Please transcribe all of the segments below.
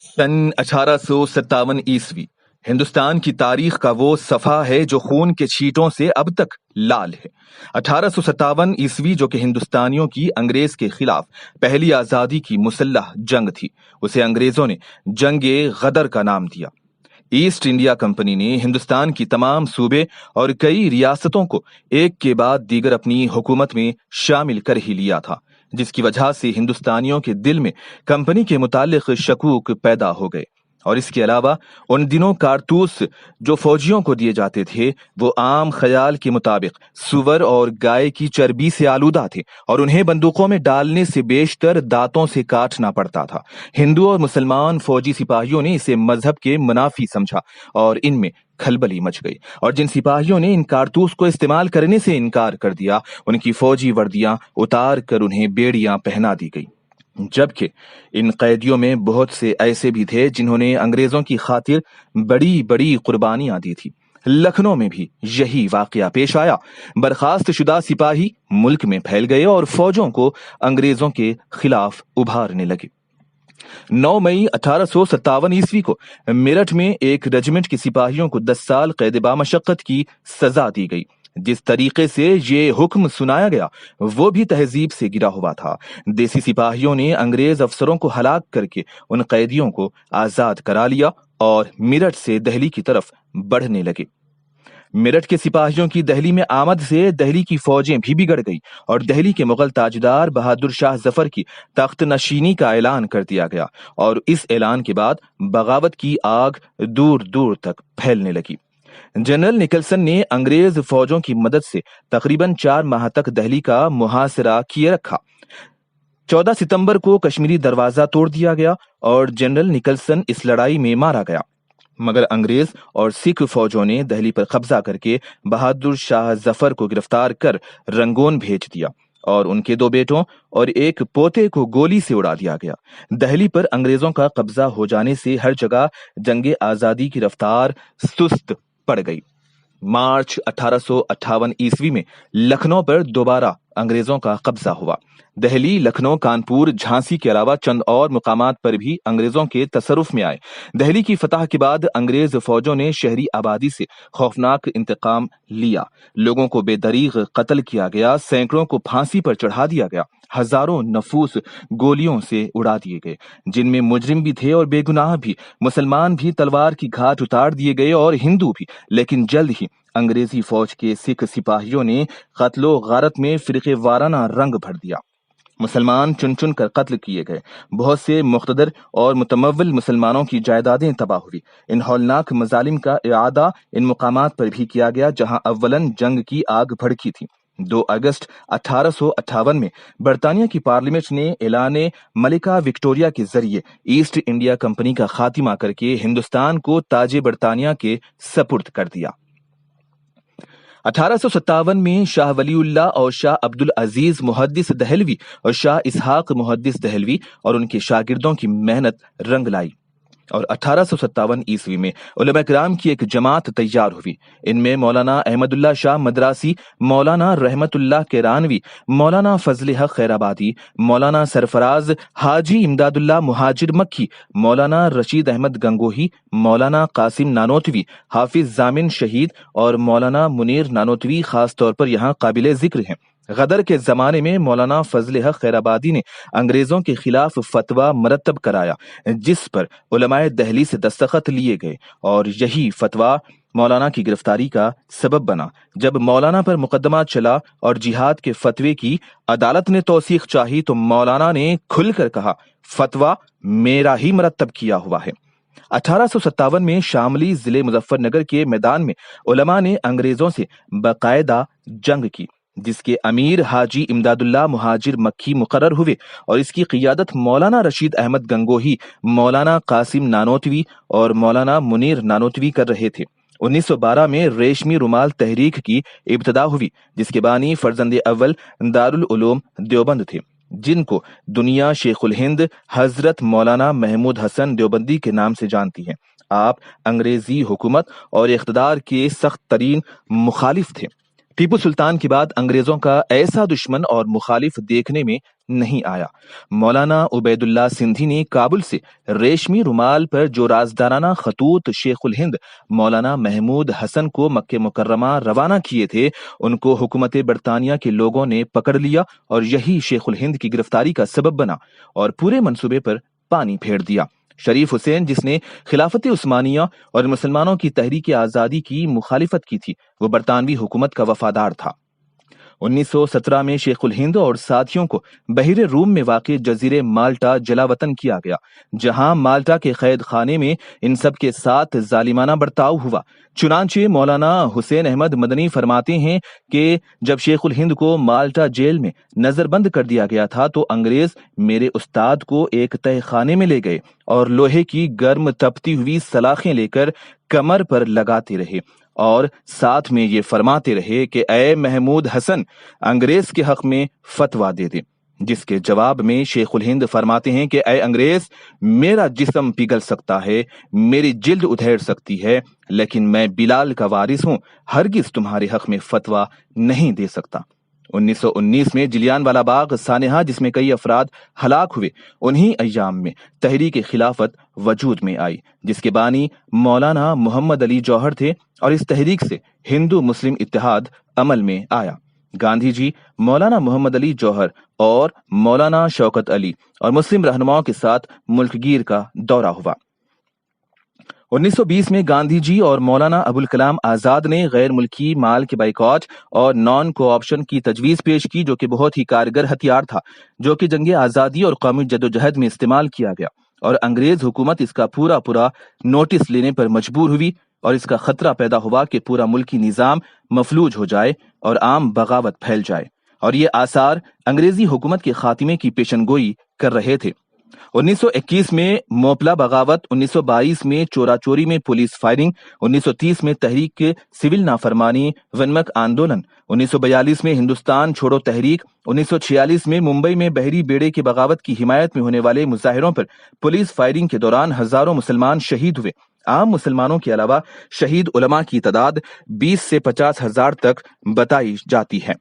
سن 1857 ہندوستان کی تاریخ کا وہ صفحہ ہے جو خون کے چھینٹوں سے اب تک لال ہے۔ 1857 جو کہ ہندوستانیوں کی انگریز کے خلاف پہلی آزادی کی مسلح جنگ تھی، اسے انگریزوں نے جنگ غدر کا نام دیا۔ ایسٹ انڈیا کمپنی نے ہندوستان کی تمام صوبے اور کئی ریاستوں کو ایک کے بعد دیگر اپنی حکومت میں شامل کر ہی لیا تھا، جس کی وجہ سے ہندوستانیوں کے دل میں کمپنی کے متعلق شکوک پیدا ہو گئے۔ اور اس کے علاوہ ان دنوں کارتوس جو فوجیوں کو دیے جاتے تھے وہ عام خیال کے مطابق سور اور گائے کی چربی سے آلودہ تھے، اور انہیں بندوقوں میں ڈالنے سے بیشتر دانتوں سے کاٹنا پڑتا تھا۔ ہندو اور مسلمان فوجی سپاہیوں نے اسے مذہب کے منافی سمجھا اور ان میں کھلبلی مچ گئی، اور جن سپاہیوں نے ان کارتوس کو استعمال کرنے سے انکار کر دیا ان کی فوجی وردیاں اتار کر انہیں بیڑیاں پہنا دی گئی۔ جبکہ ان قیدیوں میں بہت سے ایسے بھی تھے جنہوں نے انگریزوں کی خاطر بڑی بڑی قربانیاں دی تھی۔ لکھنؤ میں بھی یہی واقعہ پیش آیا۔ برخاست شدہ سپاہی ملک میں پھیل گئے اور فوجوں کو انگریزوں کے خلاف ابھارنے لگے۔ 9 مئی 1857 کو میرٹھ میں ایک رجمنٹ کے سپاہیوں کو 10 سال قید بامشقت کی سزا دی گئی۔ جس طریقے سے یہ حکم سنایا گیا وہ بھی تہذیب سے گرا ہوا تھا۔ دیسی سپاہیوں نے انگریز افسروں کو ہلاک کر کے ان قیدیوں کو آزاد کرا لیا اور میرٹھ سے دہلی کی طرف بڑھنے لگے۔ میرٹھ کے سپاہیوں کی دہلی میں آمد سے دہلی کی فوجیں بھی بگڑ گئی اور دہلی کے مغل تاجدار بہادر شاہ ظفر کی تخت نشینی کا اعلان کر دیا گیا، اور اس اعلان کے بعد بغاوت کی آگ دور دور تک پھیلنے لگی۔ جنرل نکلسن نے انگریز فوجوں کی مدد سے تقریباً 4 ماہ تک دہلی کا محاصرہ کیے رکھا۔ 14 ستمبر کو کشمیری دروازہ توڑ دیا گیا اور جنرل نکلسن اس لڑائی میں مارا گیا، مگر انگریز اور سکھ فوجوں نے دہلی پر قبضہ کر کے بہادر شاہ ظفر کو گرفتار کر رنگون بھیج دیا اور ان کے 2 بیٹوں اور ایک پوتے کو گولی سے اڑا دیا گیا۔ دہلی پر انگریزوں کا قبضہ ہو جانے سے ہر جگہ جنگ آزادی کی رفتار سست پڑ گئی۔ مارچ 1858 میں لکھنؤ پر دوبارہ انگریزوں کا قبضہ ہوا۔ دہلی، لکھنؤ، کانپور، جھانسی کے علاوہ چند اور مقامات پر بھی انگریزوں کے تصرف میں آئے۔ دہلی کی فتح کے بعد انگریز فوجوں نے شہری آبادی سے خوفناک انتقام لیا۔ لوگوں کو بے دریغ قتل کیا گیا، سینکڑوں کو پھانسی پر چڑھا دیا گیا، ہزاروں نفوس گولیوں سے اڑا دیے گئے، جن میں مجرم بھی تھے اور بے گناہ بھی۔ مسلمان بھی تلوار کی گھاٹ اتار دیے گئے اور ہندو بھی، لیکن جلد ہی انگریزی فوج کے سکھ سپاہیوں نے قتل و غارت میں فرقے وارانہ رنگ بھر دیا۔ مسلمان چن چن کر قتل کیے گئے، بہت سے مقتدر اور متمول مسلمانوں کی جائیدادیں تباہ ہوئی۔ ان ہولناک مظالم کا اعادہ ان مقامات پر بھی کیا گیا جہاں اولاً جنگ کی آگ بھڑکی تھی۔ 2 اگست 1858 میں برطانیہ کی پارلیمنٹ نے اعلان ملکہ وکٹوریہ کے ذریعے ایسٹ انڈیا کمپنی کا خاتمہ کر کے ہندوستان کو تاج برطانیہ کے سپرد کر دیا۔ 1857 میں شاہ ولی اللہ اور شاہ عبد العزیز محدث دہلوی اور شاہ اسحاق محدث دہلوی اور ان کے شاگردوں کی محنت رنگ لائی، اور 1857 میں علماء کرام کی ایک جماعت تیار ہوئی۔ ان میں مولانا احمد اللہ شاہ مدراسی، مولانا رحمت اللہ کیرانوی، مولانا فضل حق خیرآبادی، مولانا سرفراز حاجی امداد اللہ مہاجر مکی، مولانا رشید احمد گنگوہی، مولانا قاسم نانوتوی، حافظ ضامن شہید اور مولانا منیر نانوتوی خاص طور پر یہاں قابل ذکر ہیں۔ غدر کے زمانے میں مولانا فضل حق خیرآبادی نے انگریزوں کے خلاف فتویٰ مرتب کرایا، جس پر علماء دہلی سے دستخط لیے گئے، اور یہی فتویٰ مولانا کی گرفتاری کا سبب بنا۔ جب مولانا پر مقدمہ چلا اور جہاد کے فتوے کی عدالت نے توثیق چاہی تو مولانا نے کھل کر کہا، فتویٰ میرا ہی مرتب کیا ہوا ہے۔ 1857 میں شاملی ضلع مظفر نگر کے میدان میں علماء نے انگریزوں سے باقاعدہ جنگ کی، جس کے امیر حاجی امداد اللہ مہاجر مکی مقرر ہوئے، اور اس کی قیادت مولانا رشید احمد گنگوہی، مولانا قاسم نانوتوی اور مولانا منیر نانوتوی کر رہے تھے۔ 1912 میں ریشمی رومال تحریک کی ابتدا ہوئی، جس کے بانی فرزند اول دارالعلوم دیوبند تھے، جن کو دنیا شیخ الہند حضرت مولانا محمود حسن دیوبندی کے نام سے جانتی ہے۔ آپ انگریزی حکومت اور اقتدار کے سخت ترین مخالف تھے۔ ٹیپو سلطان کے بعد انگریزوں کا ایسا دشمن اور مخالف دیکھنے میں نہیں آیا۔ مولانا عبید اللہ سندھی نے کابل سے ریشمی رومال پر جو رازدارانہ خطوط شیخ الہند مولانا محمود حسن کو مکہ مکرمہ روانہ کیے تھے، ان کو حکومت برطانیہ کے لوگوں نے پکڑ لیا اور یہی شیخ الہند کی گرفتاری کا سبب بنا اور پورے منصوبے پر پانی پھیر دیا۔ شریف حسین، جس نے خلافت عثمانیہ اور مسلمانوں کی تحریک آزادی کی مخالفت کی تھی، وہ برطانوی حکومت کا وفادار تھا۔ 1917 میں شیخ الہند اور ساتھیوں کو بحیرہ روم میں واقع جزیرے مالٹا جلا وطن کیا گیا، جہاں مالٹا کے قید خانے میں ان سب کے ساتھ ظالمانہ برتاؤ ہوا۔ چنانچہ مولانا حسین احمد مدنی فرماتے ہیں کہ جب شیخ الہند کو مالٹا جیل میں نظر بند کر دیا گیا تھا تو انگریز میرے استاد کو ایک تہہ خانے میں لے گئے اور لوہے کی گرم تپتی ہوئی سلاخیں لے کر کمر پر لگاتے رہے اور ساتھ میں یہ فرماتے رہے کہ اے محمود حسن، انگریز کے حق میں فتویٰ دے دے، جس کے جواب میں شیخ الہند فرماتے ہیں کہ اے انگریز، میرا جسم پگھل سکتا ہے، میری جلد ادھیڑ سکتی ہے، لیکن میں بلال کا وارث ہوں، ہرگز تمہارے حق میں فتویٰ نہیں دے سکتا۔ 1919 میں جلیان والا باغ سانحہ، جس میں کئی افراد ہلاک ہوئے، انہی ایام میں تحریک خلافت وجود میں آئی، جس کے بانی مولانا محمد علی جوہر تھے، اور اس تحریک سے ہندو مسلم اتحاد عمل میں آیا۔ گاندھی جی، مولانا محمد علی جوہر اور مولانا شوکت علی اور مسلم رہنماؤں کے ساتھ ملک گیر کا دورہ ہوا۔ 1920 میں گاندھی جی اور مولانا ابوالکلام آزاد نے غیر ملکی مال کے بائیکاٹ اور نان کوآپشن کی تجویز پیش کی، جو کہ بہت ہی کارگر ہتھیار تھا، جو کہ جنگ آزادی اور قومی جدوجہد میں استعمال کیا گیا، اور انگریز حکومت اس کا پورا نوٹس لینے پر مجبور ہوئی، اور اس کا خطرہ پیدا ہوا کہ پورا ملکی نظام مفلوج ہو جائے اور عام بغاوت پھیل جائے، اور یہ آثار انگریزی حکومت کے خاتمے کی پیشن گوئی کر رہے تھے۔ 1921 میں موپلا بغاوت، 1922 میں چورا چوری میں پولیس فائرنگ، 1930 میں تحریک سول نافرمانی ونمک آندولن، 1942 میں ہندوستان چھوڑو تحریک، 1946 میں ممبئی میں بحری بیڑے کی بغاوت کی حمایت میں ہونے والے مظاہروں پر پولیس فائرنگ کے دوران ہزاروں مسلمان شہید ہوئے۔ عام مسلمانوں کے علاوہ شہید علماء کی تعداد 20 سے 50 ہزار تک بتائی جاتی ہے،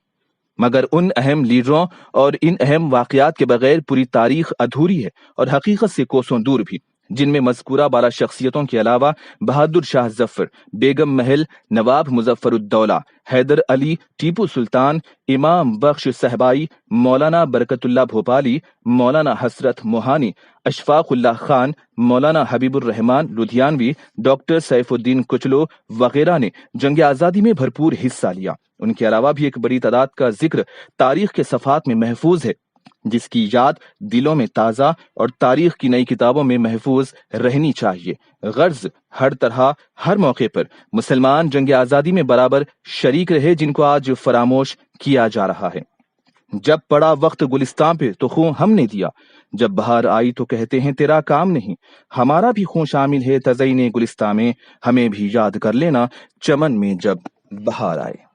مگر ان اہم لیڈروں اور ان اہم واقعات کے بغیر پوری تاریخ ادھوری ہے اور حقیقت سے کوسوں دور بھی، جن میں مذکورہ بالا شخصیتوں کے علاوہ بہادر شاہ ظفر، بیگم محل، نواب مظفر الدولہ، حیدر علی، ٹیپو سلطان، امام بخش صاحبائی، مولانا برکت اللہ بھوپالی، مولانا حسرت موہانی، اشفاق اللہ خان، مولانا حبیب الرحمان لدھیانوی، ڈاکٹر سیف الدین کچلو وغیرہ نے جنگ آزادی میں بھرپور حصہ لیا۔ ان کے علاوہ بھی ایک بڑی تعداد کا ذکر تاریخ کے صفحات میں محفوظ ہے، جس کی یاد دلوں میں تازہ اور تاریخ کی نئی کتابوں میں محفوظ رہنی چاہیے۔ غرض ہر طرح ہر موقع پر مسلمان جنگ آزادی میں برابر شریک رہے، جن کو آج فراموش کیا جا رہا ہے۔ جب پڑا وقت گلستان پہ تو خون ہم نے دیا، جب بہار آئی تو کہتے ہیں تیرا کام نہیں، ہمارا بھی خون شامل ہے تزئین گلستان میں، ہمیں بھی یاد کر لینا چمن میں جب بہار آئے۔